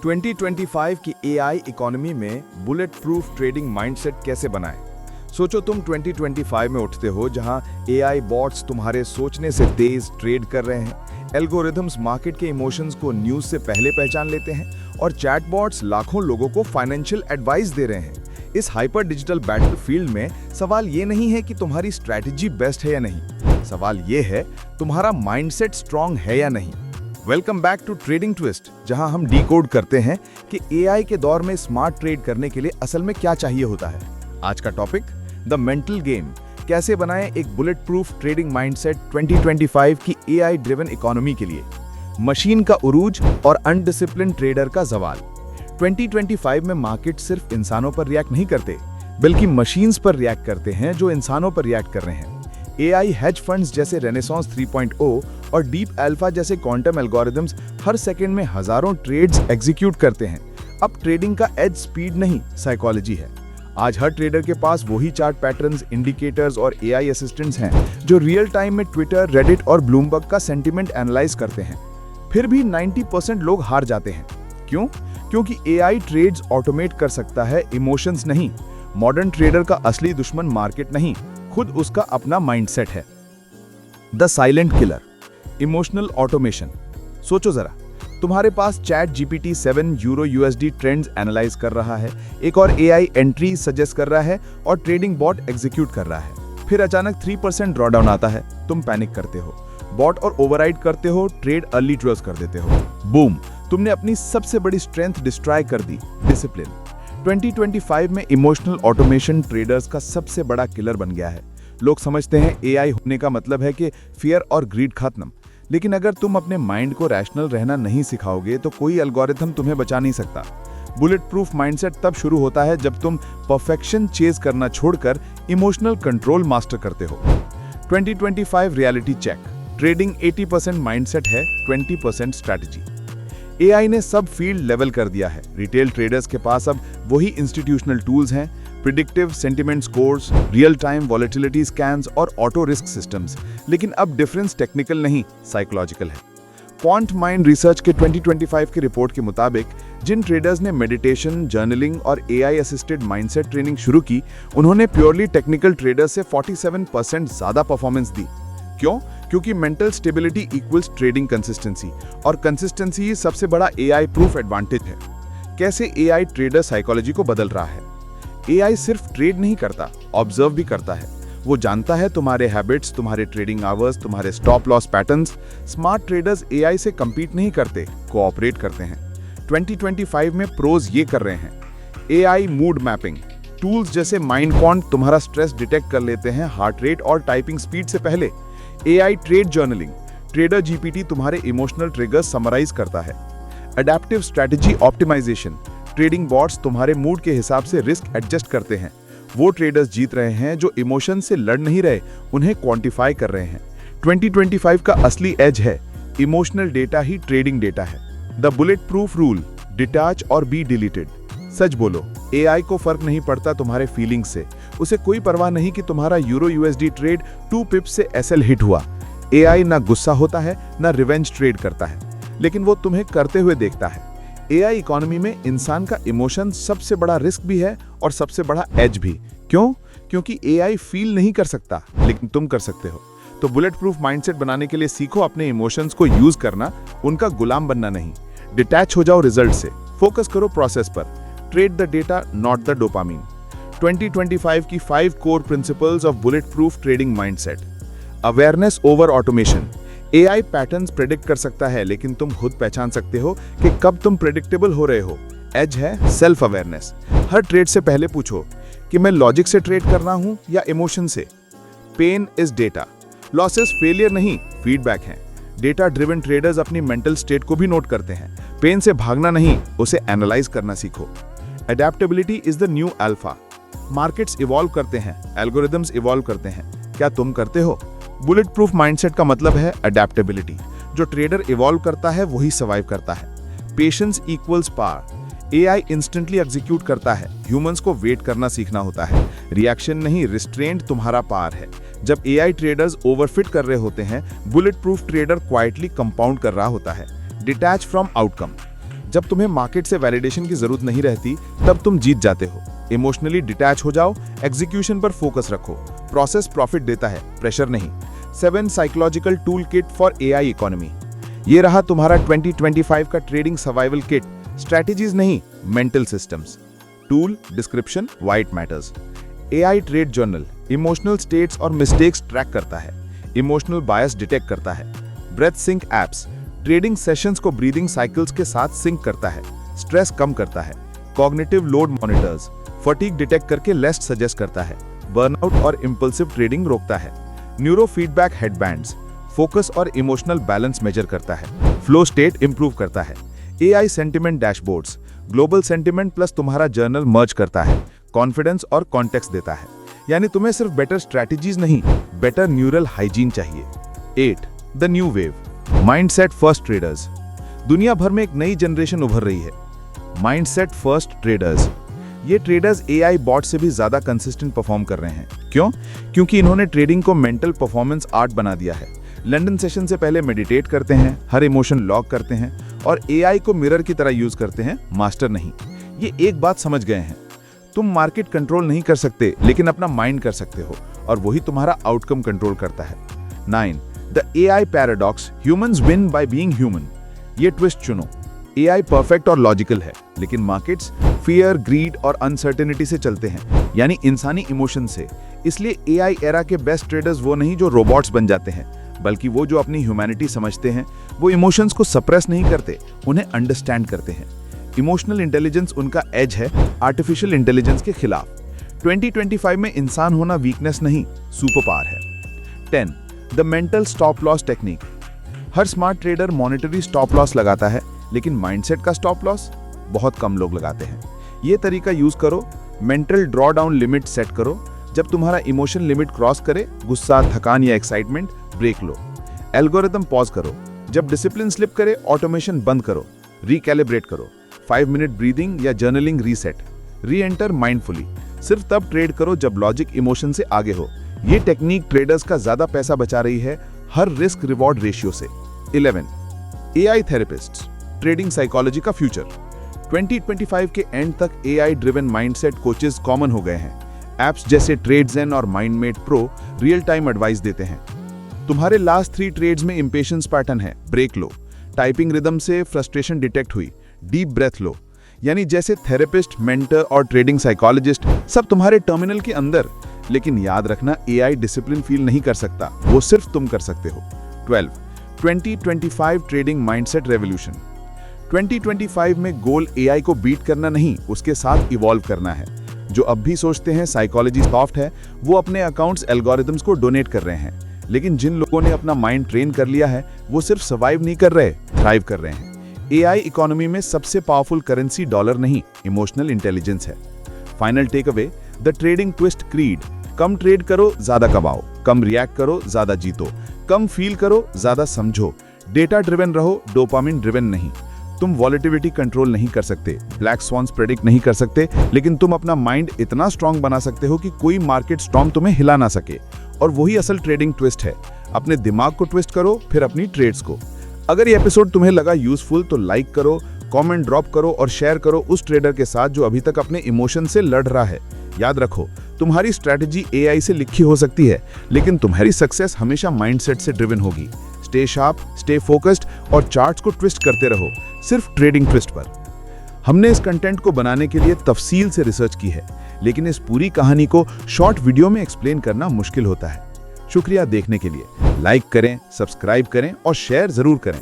2025 की AI economy में bullet proof trading mindset कैसे बनाएं? सोचो तुम 2025 में उठते हो जहां एआई बॉट्स तुम्हारे सोचने से तेज ट्रेड कर रहे हैं, एल्गोरिथम्स मार्केट के इमोशंस को न्यूज से पहले पहचान लेते हैं और चैटबॉट्स लाखों लोगों को फाइनेंशियल एडवाइस दे रहे हैं। इस हाइपर डिजिटल बैटलफील्ड में सवाल ये नहीं है कि तुम्हारी स्ट्रैटेजी बेस्ट है या नहीं, सवाल ये है तुम्हारा माइंडसेट स्ट्रांग है या नहीं। Welcome back to trading twist, जहां हम डिकोड करते हैं कि एआई के दौर में स्मार्ट ट्रेड करने के लिए असल में क्या चाहिए होता है। आज का टॉपिक द मेंटल गेम, कैसे बनाएं एक बुलेट प्रूफ ट्रेडिंग माइंडसेट 2025 की एआई ड्रिवन इकोनॉमी के लिए। मशीन का उरूज और अनडिसिप्लिन ट्रेडर का जवाल। 2025 में मार्केट सिर्फ इंसानों पर रिएक्ट नहीं करते, बल्कि मशीन्स पर रिएक्ट करते हैं जो इंसानों पर रिएक्ट कर रहे हैं। एआई हेज फंड्स जैसे रेनेसांस 3.0 और डीप अल्फा जैसे क्वांटम एल्गोरिथम्स हर सेकंड में हजारों ट्रेड्स एग्जीक्यूट करते हैं। अब ट्रेडिंग का एज स्पीड नहीं, साइकोलॉजी है। आज हर ट्रेडर के पास वही चार्ट पैटर्न्स, इंडिकेटर्स और एआई असिस्टेंट्स हैं जो रियल टाइम में ट्विटर, रेडिट और ब्लूमबर्ग का सेंटिमेंट एनालाइज करते हैं। फिर भी 90% लोग हार जाते हैं। क्यों? क्योंकि एआई ट्रेड्स ऑटोमेट कर सकता है, इमोशंस नहीं। मॉडर्न ट्रेडर का असली दुश्मन मार्केट नहीं, खुद उसका अपना माइंडसेट है। The silent killer, emotional automation. सोचो जरा, तुम्हारे पास chat GPT 7 euro USD trends analyse कर रहा है, एक और एआई एंट्री सजेस्ट कर रहा है और ट्रेडिंग बॉट एग्जीक्यूट कर रहा है। फिर अचानक 3% ड्रॉडाउन आता है, तुम पैनिक करते हो, बॉट और ओवरराइड करते हो, ट्रेड अर्ली क्लोज कर देते हो। बूम, तुमने अपनी सबसे बड़ी स्ट्रेंथ डिस्ट्रॉय कर दी, डिसिप्लिन। 2025 में इमोशनल ऑटोमेशन ट्रेडर्स का सबसे बड़ा किलर बन गया है। लोग समझते हैं एआई होने का मतलब है कि फियर और ग्रीड खत्म, लेकिन अगर तुम अपने माइंड को रैशनल रहना नहीं सिखाओगे तो कोई एल्गोरिथम तुम्हें बचा नहीं सकता। बुलेट प्रूफ माइंडसेट तब शुरू होता है जब तुम परफेक्शन चेज करना छोड़कर इमोशनल कंट्रोल मास्टर करते हो। 2025 रियलिटी चेक, ट्रेडिंग 80% माइंडसेट है, 20% स्ट्रैटेजी। एआई ने सब फील्ड लेवल कर दिया है। रिटेल ट्रेडर्स के पास अब वही इंस्टीट्यूशनल टूल्स हैं, predictive sentiment scores, real time volatility scans और ऑटो रिस्क सिस्टम्स। लेकिन अब डिफरेंस टेक्निकल नहीं, साइकोलॉजिकल है। क्वांट माइंड रिसर्च के 2025 की रिपोर्ट के मुताबिक जिन ट्रेडर्स ने मेडिटेशन, जर्नलिंग और एआई असिस्टेड माइंडसेट ट्रेनिंग शुरू की, उन्होंने प्योरली टेक्निकल ट्रेडर्स से 47% ज्यादा परफॉर्मेंस दी। क्यों? क्योंकि mental stability equals trading consistency, और कंसिस्टेंसी ही सबसे बड़ा एआई प्रूफ एडवांटेज है। कैसे एआई ट्रेडर साइकोलॉजी को बदल रहा है? एआई सिर्फ ट्रेड नहीं करता, ऑब्जर्व भी करता है। वो जानता है तुम्हारे हैबिट्स, तुम्हारे ट्रेडिंग आवर्स, तुम्हारे stop loss patterns. Smart traders AI से कंपीट नहीं करते, कोऑपरेट करते हैं। 2025 में प्रोज ये कर रहे हैं। एआई मूड मैपिंग टूल्स जैसे माइंडकॉन्ट तुम्हारा स्ट्रेस डिटेक्ट कर लेते हैं हार्ट रेट और टाइपिंग स्पीड से पहले। AI trade journaling, trader GPT तुम्हारे इमोशनल ट्रिगर्स समराइज करता है। Adaptive strategy optimisation, trading bots तुम्हारे मूड के हिसाब से रिस्क एडजस्ट करते हैं। वो ट्रेडर्स जीत रहे हैं जो इमोशन से लड़ नहीं रहे, उन्हें क्वांटिफाई कर रहे हैं। 2025 का असली एज है, इमोशनल डेटा ही ट्रेडिंग डेटा है। The bullet proof rule, detach और बी डिलीटेड। सच बोलो, एआई को फर्क नहीं पड़ता तुम्हारे फीलिंग्स से। उसे कोई परवाह नहीं कि तुम्हारा यूरो यूएसडी ट्रेड 2 पिप्स से एसएल हिट हुआ। एआई ना गुस्सा होता है, ना रिवेंज ट्रेड करता है, लेकिन वो तुम्हें करते हुए देखता है। एआई इकोनॉमी में इंसान का इमोशन सबसे बड़ा रिस्क भी है और सबसे बड़ा एज भी। क्यों? क्योंकि एआई फील नहीं कर सकता, लेकिन तुम कर सकते हो। तो बुलेट प्रूफ माइंडसेट बनाने के लिए सीखो अपने इमोशंस को यूज करना, उनका गुलाम बनना नहीं। डिटैच हो जाओ रिजल्ट से, फोकस करो प्रोसेस पर। Trade the data, not the dopamine. 2025 की 5 core principles of bullet proof trading mindset. Awareness over automation, AI patterns predict कर सकता है, लेकिन तुम खुद पहचान सकते हो कि कब तुम प्रेडिक्टेबल हो रहे हो। एज है सेल्फ अवेयरनेस। हर ट्रेड से पहले पूछो कि मैं लॉजिक से ट्रेड कर रहा हूं या इमोशन से। Pain is data, losses failure नहीं, फीडबैक है। डेटा ड्रिवन ट्रेडर्स अपनी मेंटल स्टेट को भी नोट करते हैं। पेन से भागना नहीं, उसे एनालाइज करना सीखो। Adaptability is the new alpha. Markets evolve करते हैं, एल्गोरिथम्स इवॉल्व करते हैं, क्या तुम करते हो? बुलेट प्रूफ माइंडसेट का मतलब है अडेप्टेबिलिटी। जो ट्रेडर इवॉल्व करता है वही सर्वाइव करता है। Patience equals power. AI instantly execute करता है, ह्यूमंस को वेट करना सीखना होता है। रिएक्शन नहीं, रिस्ट्रेंट तुम्हारा पावर है। जब एआई ट्रेडर्स ओवरफिट कर रहे होते हैं, bullet proof trader quietly compound कर रहा होता है। Detach from outcome. जब तुम्हें मार्केट से वैलिडेशन की जरूरत नहीं रहती तब तुम जीत जाते हो। इमोशनली डिटैच हो जाओ, एग्जीक्यूशन पर फोकस रखो। प्रोसेस प्रॉफिट देता है, प्रेशर नहीं। 7 psychological tool kit for AI economy. ये रहा तुम्हारा 2025 का ट्रेडिंग सर्वाइवल किट। स्ट्रैटेजीज नहीं, mental systems. Tool description why it matters. AI trade journal emotional states और मिस्टेक्स ट्रैक करता है, इमोशनल बायस डिटेक्ट करता है। Breath sync apps trading sessions को ब्रीदिंग साइकिल्स के साथ सिंक करता है, स्ट्रेस कम करता है। Cognitive load monitors fatigue detect करके लेस्ट सजेस्ट करता है, बर्नआउट और इंपल्सिव ट्रेडिंग रोकता है। न्यूरो फीडबैक हेडबैंड्स फोकस और इमोशनल बैलेंस मेजर करता है, फ्लो स्टेट इंप्रूव करता है। AI sentiment dashboards global sentiment plus तुम्हारा जर्नल मर्ज करता है, कॉन्फिडेंस और कॉन्टेक्स्ट देता है। यानी तुम्हें सिर्फ बेटर स्ट्रैटेजीज नहीं, बेटर न्यूरल हाइजीन चाहिए। 8 the new wave mindset first traders. दुनिया भर में एक नई जनरेशन उभर रही है, माइंडसेट फर्स्ट ट्रेडर्स। ये ट्रेडर्स एआई बॉट से भी ज्यादा कंसिस्टेंट परफॉर्म कर रहे हैं। क्यों? क्योंकि इन्होंने ट्रेडिंग को मेंटल परफॉर्मेंस आर्ट बना दिया है। लंदन सेशन से पहले मेडिटेट करते हैं, हर इमोशन लॉग करते हैं और एआई को मिरर की तरह यूज करते हैं, मास्टर नहीं। ये एक बात समझ गए हैं, तुम मार्केट कंट्रोल नहीं कर सकते लेकिन अपना माइंड कर सकते हो, और वही तुम्हारा आउटकम कंट्रोल करता है। 9 the AI paradox humans win by being human. ये ट्विस्ट चुनो, एआई परफेक्ट और लॉजिकल है लेकिन मार्केट्स फियर, ग्रीड और अनसर्टेनिटी से चलते हैं, यानी इंसानी इमोशन से। इसलिए एआई एरा के बेस्ट ट्रेडर्स वो नहीं जो रोबोट्स बन जाते हैं, बल्कि वो जो अपनी ह्यूमैनिटी समझते हैं, वो इमोशंस को सप्रेस नहीं करते, उन्हें अंडरस्टैंड करते हैं। इमोशनल इंटेलिजेंस उनका एज है आर्टिफिशियल इंटेलिजेंस के खिलाफ। 2025 में इंसान होना वीकनेस नहीं, सुपर पावर है। 10 the mental stop loss technique. Her smart trader monetary stop loss लगाता है, लेकिन माइंडसेट का स्टॉप लॉस बहुत कम लोग लगाते हैं। ये तरीका यूज करो, mental draw down limit set करो। जब तुम्हारा इमोशन लिमिट क्रॉस करे, गुस्सा, थकान या एक्साइटमेंट, ब्रेक लो। एल्गोरिथम पॉज करो, जब डिसिप्लिन स्लिप करे ऑटोमेशन बंद करो, रिकैलिब्रेट करो। 5 मिनट ब्रीदिंग या जर्नलिंग रीसेट, री एंटर माइंडफुली। सिर्फ तब ट्रेड करो जब लॉजिक इमोशन से आगे हो। ये टेक्निक ट्रेडर्स का ज्यादा पैसा बचा रही है हर रिस्क रिवॉर्ड रेशियो से। 11 एआई थेरेपिस्ट्स ट्रेडिंग साइकोलॉजी का फ्यूचर। 2025 के एंड तक AI driven mindset coaches common हो गए हैं। एप्स जैसे ट्रेडजेन और माइंडमेट प्रो रियल टाइम एडवाइस देते हैं। तुम्हारे लास्ट 3 ट्रेड्स में इंपेशेंस पैटर्न है, ब्रेक लो। टाइपिंग रिदम से फ्रस्ट्रेशन डिटेक्ट हुई, डीप ब्रेथ लो। यानी जैसे थेरेपिस्ट, मेंटर और ट्रेडिंग साइकोलॉजिस्ट सब तुम्हारे टर्मिनल के अंदर, लेकिन याद रखना एआई डिसिप्लिन फील नहीं कर सकता, वो सिर्फ तुम कर सकते हो। 12 2025 ट्रेडिंग माइंडसेट रेवोल्यूशन। 2025 में गोल एआई को बीट करना नहीं, उसके साथ इवॉल्व करना है। जो अब भी सोचते हैं साइकोलॉजी सॉफ्ट है, वो अपने अकाउंट्स एल्गोरिथम्स को डोनेट कर रहे हैं। लेकिन जिन लोगों ने अपना माइंड ट्रेन कर लिया है, वो सिर्फ सर्वाइव नहीं कर रहे, थ्राइव कर रहे हैं। एआई इकोनॉमी में सबसे पावरफुल करेंसी डॉलर नहीं, इमोशनल इंटेलिजेंस है। Final takeaway the trading twist creed. कम ट्रेड करो, ज्यादा कमाओ। कम रिएक्ट करो, ज्यादा जीतो। कम फील करो, ज्यादा समझो। डेटा ड्रिवन रहो, डोपामिन ड्रिवन नहीं। तुम वॉलेटिलिटी कंट्रोल नहीं कर सकते, ब्लैक स्वॉन्स प्रेडिक्ट नहीं कर सकते, लेकिन तुम अपना माइंड इतना स्ट्रांग बना सकते हो कि कोई मार्केट स्टॉर्म तुम्हें हिला ना सके। और वही असल ट्रेडिंग ट्विस्ट है। अपने दिमाग को ट्विस्ट करो, फिर अपनी ट्रेड्स को। अगर ये एपिसोड तुम्हें लगा यूजफुल तो लाइक करो, कमेंट ड्रॉप करो और शेयर करो उस ट्रेडर के साथ जो अभी तक अपने इमोशन से लड़ रहा है। याद रखो, तुम्हारी स्ट्रैटेजी एआई से लिखी हो सकती है, लेकिन तुम्हारी सक्सेस हमेशा माइंडसेट से ड्रिवन होगी। स्टे शार्प, स्टे फोकस्ड और चार्ट्स को ट्विस्ट करते रहो, सिर्फ ट्रेडिंग ट्विस्ट पर। हमने इस कंटेंट को बनाने के लिए तफसील से रिसर्च की है, लेकिन इस पूरी कहानी को शॉर्ट वीडियो में एक्सप्लेन करना मुश्किल होता है। शुक्रिया देखने के लिए। लाइक करें, सब्सक्राइब करें और शेयर जरूर करें